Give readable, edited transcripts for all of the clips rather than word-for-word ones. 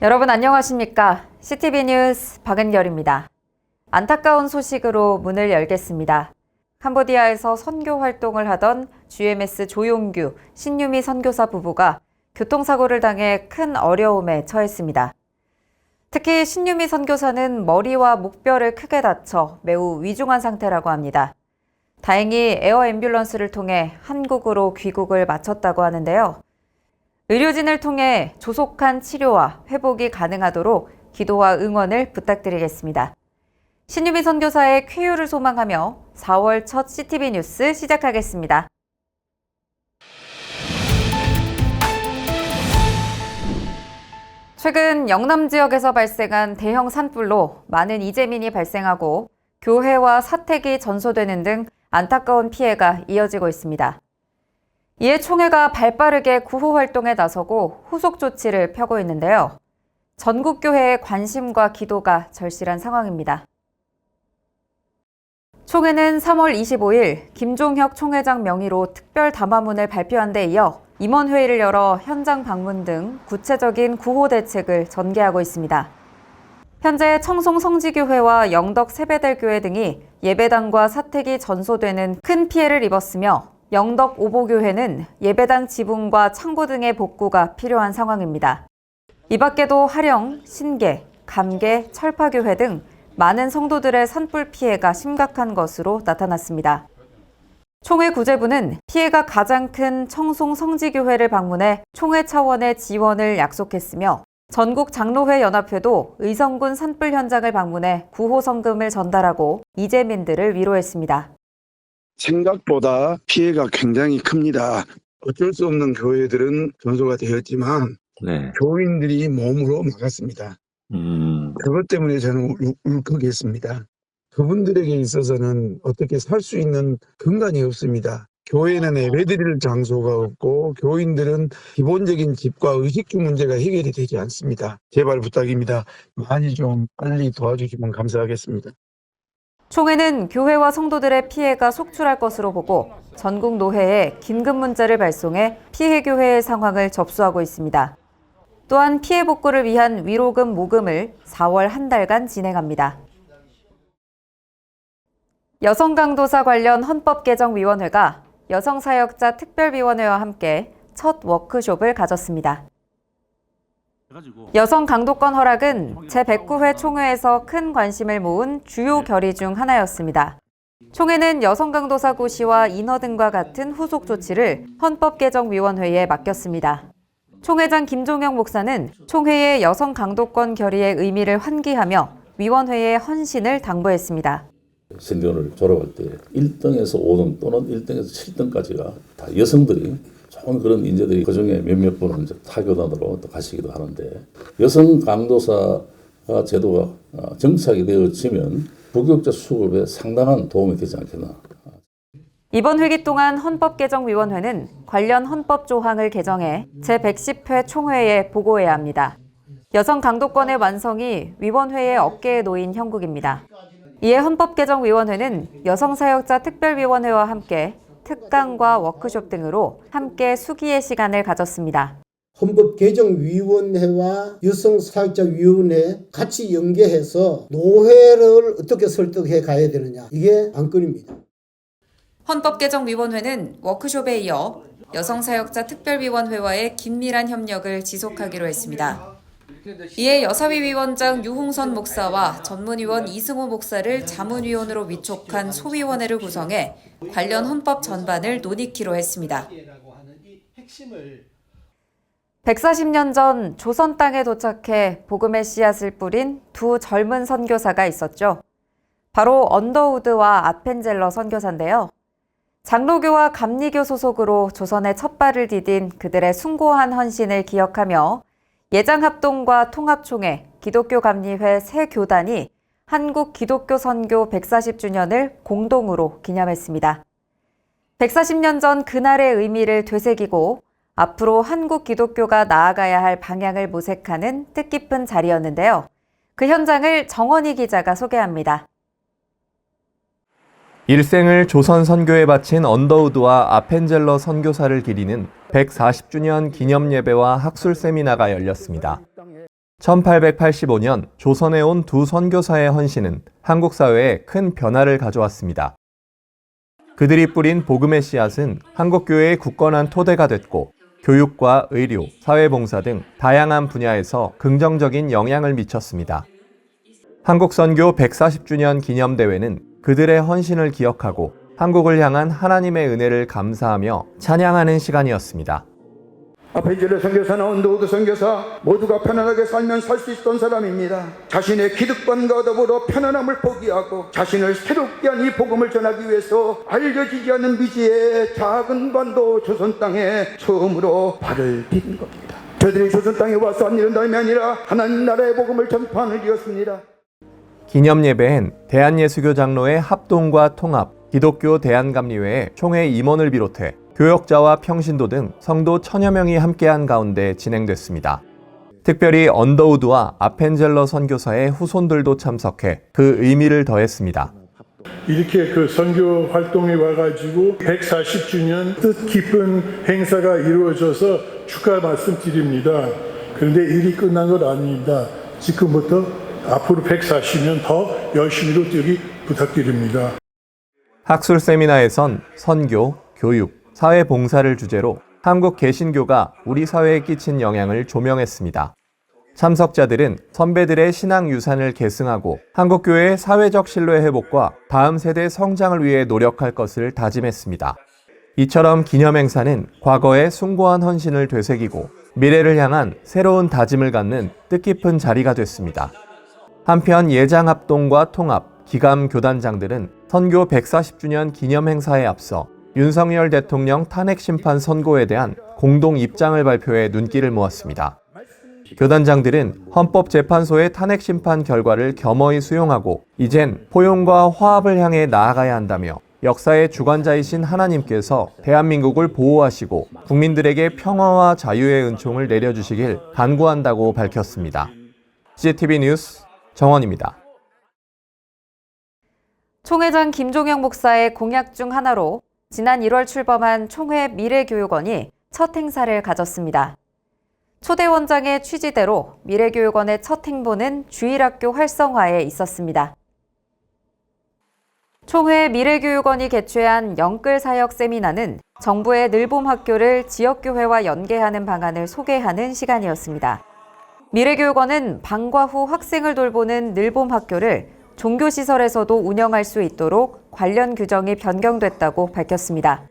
여러분 안녕하십니까? CTV 뉴스 박은결입니다. 안타까운 소식으로 문을 열겠습니다. 캄보디아에서 선교 활동을 하던 GMS 조용규, 신유미 선교사 부부가 교통사고를 당해 큰 어려움에 처했습니다. 특히 신유미 선교사는 머리와 목뼈를 크게 다쳐 매우 위중한 상태라고 합니다. 다행히 에어 앰뷸런스를 통해 한국으로 귀국을 마쳤다고 하는데요. 의료진을 통해 조속한 치료와 회복이 가능하도록 기도와 응원을 부탁드리겠습니다. 신유미 선교사의 쾌유를 소망하며 4월 첫 CTV 뉴스 시작하겠습니다. 최근 영남 지역에서 발생한 대형 산불로 많은 이재민이 발생하고 교회와 사택이 전소되는 등 안타까운 피해가 이어지고 있습니다. 이에 총회가 발빠르게 구호 활동에 나서고 후속 조치를 펴고 있는데요. 전국 교회의 관심과 기도가 절실한 상황입니다. 총회는 3월 25일 김종혁 총회장 명의로 특별 담화문을 발표한 데 이어 임원회의를 열어 현장 방문 등 구체적인 구호 대책을 전개하고 있습니다. 현재 청송 성지교회와 영덕 세배들교회 등이 예배당과 사택이 전소되는 큰 피해를 입었으며 영덕 오보교회는 예배당 지붕과 창고 등의 복구가 필요한 상황입니다. 이 밖에도 하령, 신계, 감계, 철파교회 등 많은 성도들의 산불 피해가 심각한 것으로 나타났습니다. 총회 구제부는 피해가 가장 큰 청송 성지교회를 방문해 총회 차원의 지원을 약속했으며 전국 장로회 연합회도 의성군 산불 현장을 방문해 구호 성금을 전달하고 이재민들을 위로했습니다. 생각보다 피해가 굉장히 큽니다. 어쩔 수 없는 교회들은 전소가 되었지만 교인들이 몸으로 막았습니다. 그것 때문에 저는 울컥했습니다. 그분들에게 있어서는 어떻게 살 수 있는 근간이 없습니다. 교회는 예배드릴 장소가 없고 교인들은 기본적인 집과 의식주 문제가 해결이 되지 않습니다. 제발 부탁입니다. 많이 좀 빨리 도와주시면 감사하겠습니다. 총회는 교회와 성도들의 피해가 속출할 것으로 보고 전국 노회에 긴급 문자를 발송해 피해 교회의 상황을 접수하고 있습니다. 또한 피해 복구를 위한 위로금 모금을 4월 한 달간 진행합니다. 여성강도사 관련 헌법개정위원회가 여성사역자 특별위원회와 함께 첫 워크숍을 가졌습니다. 여성 강도권 허락은 제109회 총회에서 큰 관심을 모은 주요 결의 중 하나였습니다. 총회는 여성 강도사 고시와 인허 등과 같은 후속 조치를 헌법개정위원회에 맡겼습니다. 총회장 김종영 목사는 총회의 여성 강도권 결의의 의미를 환기하며 위원회의 헌신을 당부했습니다. 신대원을 졸업할 때 1등에서 5등 또는 1등에서 7등까지가 다 여성들이 좋은 그런 인재들이 그중에 몇몇 분은 이제 타교단으로 또 가시기도 하는데 여성 강도사가 제도가 정착이 되어지면 부교육자 수급에 상당한 도움이 되지 않겠나. 이번 회기 동안 헌법개정위원회는 관련 헌법 조항을 개정해 제110회 총회에 보고해야 합니다. 여성 강도권의 완성이 위원회의 어깨에 놓인 형국입니다. 이에 헌법개정위원회는 여성사역자 특별위원회와 함께 특강과 워크숍 등으로 함께 수기의 시간을 가졌습니다. 헌법개정위원회와 여성사역자위원회 같이 연계해서 노회를 어떻게 설득해 가야 되느냐, 이게 안건입니다. 헌법개정위원회는 워크숍에 이어 여성사역자 특별위원회와의 긴밀한 협력을 지속하기로 했습니다. 이에 여사위 위원장 유홍선 목사와 전문위원 이승호 목사를 자문위원으로 위촉한 소위원회를 구성해 관련 헌법 전반을 논의키로 했습니다. 140년 전 조선 땅에 도착해 복음의 씨앗을 뿌린 두 젊은 선교사가 있었죠. 바로 언더우드와 아펜젤러 선교사인데요. 장로교와 감리교 소속으로 조선의 첫 발을 디딘 그들의 숭고한 헌신을 기억하며 예장합동과 통합총회, 기독교감리회 세 교단이 한국 기독교 선교 140주년을 공동으로 기념했습니다. 140년 전 그날의 의미를 되새기고 앞으로 한국 기독교가 나아가야 할 방향을 모색하는 뜻깊은 자리였는데요. 그 현장을 정원희 기자가 소개합니다. 일생을 조선 선교에 바친 언더우드와 아펜젤러 선교사를 기리는 140주년 기념 예배와 학술 세미나가 열렸습니다. 1885년 조선에 온 두 선교사의 헌신은 한국 사회에 큰 변화를 가져왔습니다. 그들이 뿌린 복음의 씨앗은 한국교회의 굳건한 토대가 됐고 교육과 의료, 사회봉사 등 다양한 분야에서 긍정적인 영향을 미쳤습니다. 한국선교 140주년 기념대회는 그들의 헌신을 기억하고 한국을 향한 하나님의 은혜를 감사하며 찬양하는 시간이었습니다. 아펜젤러 선교사나 언더우드 선교사 모두가 편안하게 살면 살 수 있던 사람입니다. 자신의 기득권과 더불어 편안함을 포기하고 자신을 새롭게 한 이 복음을 전하기 위해서 알려지지 않는 미지의 작은 반도 조선 땅에 처음으로 발을 디딘 겁니다. 저들이 조선 땅에 와서 한 일은 다름이 아니라 하나님 나라의 복음을 전파하는 일이었습니다. 기념 예배엔 대한예수교 장로의 합동과 통합, 기독교 대한감리회의 총회 임원을 비롯해 교역자와 평신도 등 성도 1000여 명이 함께한 가운데 진행됐습니다. 특별히 언더우드와 아펜젤러 선교사의 후손들도 참석해 그 의미를 더했습니다. 이렇게 그 선교 활동에 와가지고 140주년 뜻깊은 행사가 이루어져서 축하 말씀드립니다. 그런데 일이 끝난 건 아닙니다. 지금부터 앞으로 140년 더 열심히로 뛰기 부탁드립니다. 학술 세미나에선 선교, 교육, 사회봉사를 주제로 한국 개신교가 우리 사회에 끼친 영향을 조명했습니다. 참석자들은 선배들의 신앙 유산을 계승하고 한국교회의 사회적 신뢰 회복과 다음 세대 성장을 위해 노력할 것을 다짐했습니다. 이처럼 기념행사는 과거의 숭고한 헌신을 되새기고 미래를 향한 새로운 다짐을 갖는 뜻깊은 자리가 됐습니다. 한편 예장합동과 통합, 기감교단장들은 선교 140주년 기념행사에 앞서 윤석열 대통령 탄핵심판 선고에 대한 공동 입장을 발표해 눈길을 모았습니다. 교단장들은 헌법재판소의 탄핵심판 결과를 겸허히 수용하고 이젠 포용과 화합을 향해 나아가야 한다며 역사의 주관자이신 하나님께서 대한민국을 보호하시고 국민들에게 평화와 자유의 은총을 내려주시길 간구한다고 밝혔습니다. CCTV 뉴스 정원입니다. 총회장 김종혁 목사의 공약 중 하나로 지난 1월 출범한 총회 미래교육원이 첫 행사를 가졌습니다. 초대 원장의 취지대로 미래교육원의 첫 행보는 주일학교 활성화에 있었습니다. 총회 미래교육원이 개최한 영끌사역 세미나는 정부의 늘봄학교를 지역교회와 연계하는 방안을 소개하는 시간이었습니다. 미래교육원은 방과 후 학생을 돌보는 늘봄학교를 종교시설에서도 운영할 수 있도록 관련 규정이 변경됐다고 밝혔습니다.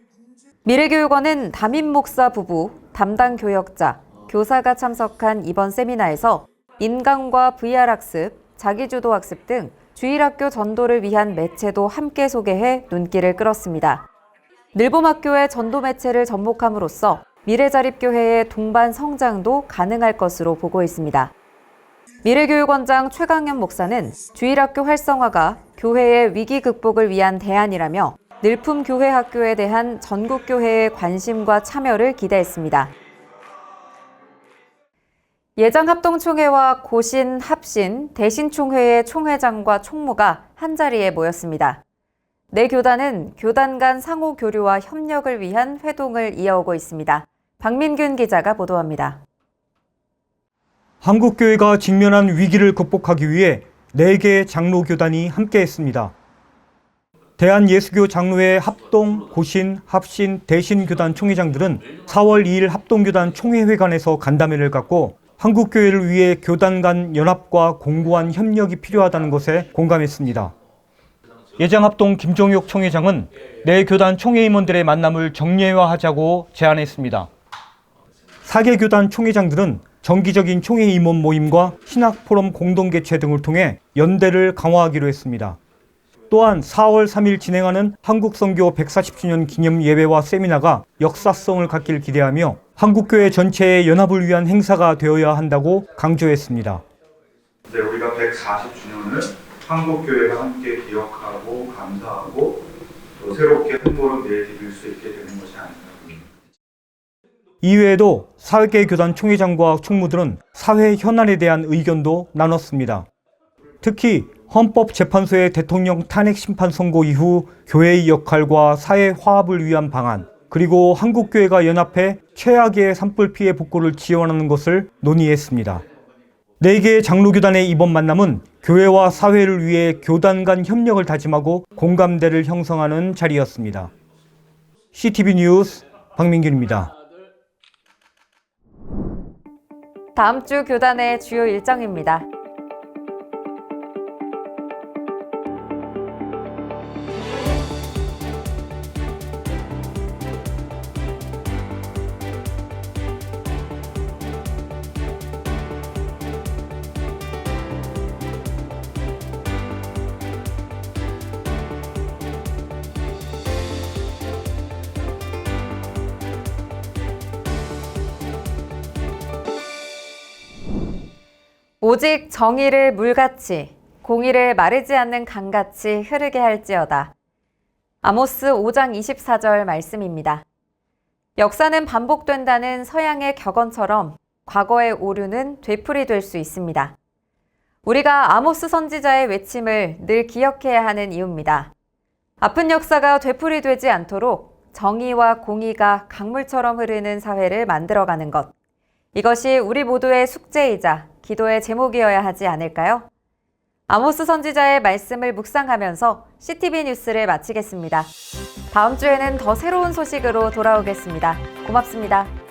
미래교육원은 담임 목사 부부, 담당 교역자, 교사가 참석한 이번 세미나에서 인강과 VR학습, 자기주도학습 등 주일학교 전도를 위한 매체도 함께 소개해 눈길을 끌었습니다. 늘봄학교의 전도 매체를 접목함으로써 미래자립교회의 동반 성장도 가능할 것으로 보고 있습니다. 미래교육원장 최강현 목사는 주일학교 활성화가 교회의 위기 극복을 위한 대안이라며 늘품 교회 학교에 대한 전국교회의 관심과 참여를 기대했습니다. 예장합동총회와 고신, 합신, 대신총회의 총회장과 총무가 한자리에 모였습니다. 네 교단은 교단 간 상호 교류와 협력을 위한 회동을 이어오고 있습니다. 박민균 기자가 보도합니다. 한국교회가 직면한 위기를 극복하기 위해 4개의 장로교단이 함께했습니다. 대한예수교 장로회 합동, 고신, 합신, 대신교단 총회장들은 4월 2일 합동교단 총회회관에서 간담회를 갖고 한국교회를 위해 교단 간 연합과 공고한 협력이 필요하다는 것에 공감했습니다. 예장합동 김종혁 총회장은 4교단 총회임원들의 만남을 정례화하자고 제안했습니다. 4개 교단 총회장들은 정기적인 총회 임원 모임과 신학포럼 공동개최 등을 통해 연대를 강화하기로 했습니다. 또한 4월 3일 진행하는 한국선교 140주년 기념 예배와 세미나가 역사성을 갖길 기대하며 한국교회 전체의 연합을 위한 행사가 되어야 한다고 강조했습니다. 우리가 140주년을 한국교회가 함께 기억하고 감사하고 또 새롭게 행보로 내드릴 수 있게 되는 것이 아닌가. 이외에도 4개 교단 총회장과 총무들은 사회 현안에 대한 의견도 나눴습니다. 특히 헌법재판소의 대통령 탄핵 심판 선고 이후 교회의 역할과 사회 화합을 위한 방안, 그리고 한국교회가 연합해 최악의 산불 피해 복구를 지원하는 것을 논의했습니다. 4개의 장로교단의 이번 만남은 교회와 사회를 위해 교단 간 협력을 다짐하고 공감대를 형성하는 자리였습니다. CTV 뉴스 박민균입니다. 다음 주 교단의 주요 일정입니다. 오직 정의를 물같이, 공의를 마르지 않는 강같이 흐르게 할지어다. 아모스 5장 24절 말씀입니다. 역사는 반복된다는 서양의 격언처럼 과거의 오류는 되풀이될 수 있습니다. 우리가 아모스 선지자의 외침을 늘 기억해야 하는 이유입니다. 아픈 역사가 되풀이되지 않도록 정의와 공의가 강물처럼 흐르는 사회를 만들어가는 것. 이것이 우리 모두의 숙제이자 기도의 제목이어야 하지 않을까요? 아모스 선지자의 말씀을 묵상하면서 CTV 뉴스를 마치겠습니다. 다음 주에는 더 새로운 소식으로 돌아오겠습니다. 고맙습니다.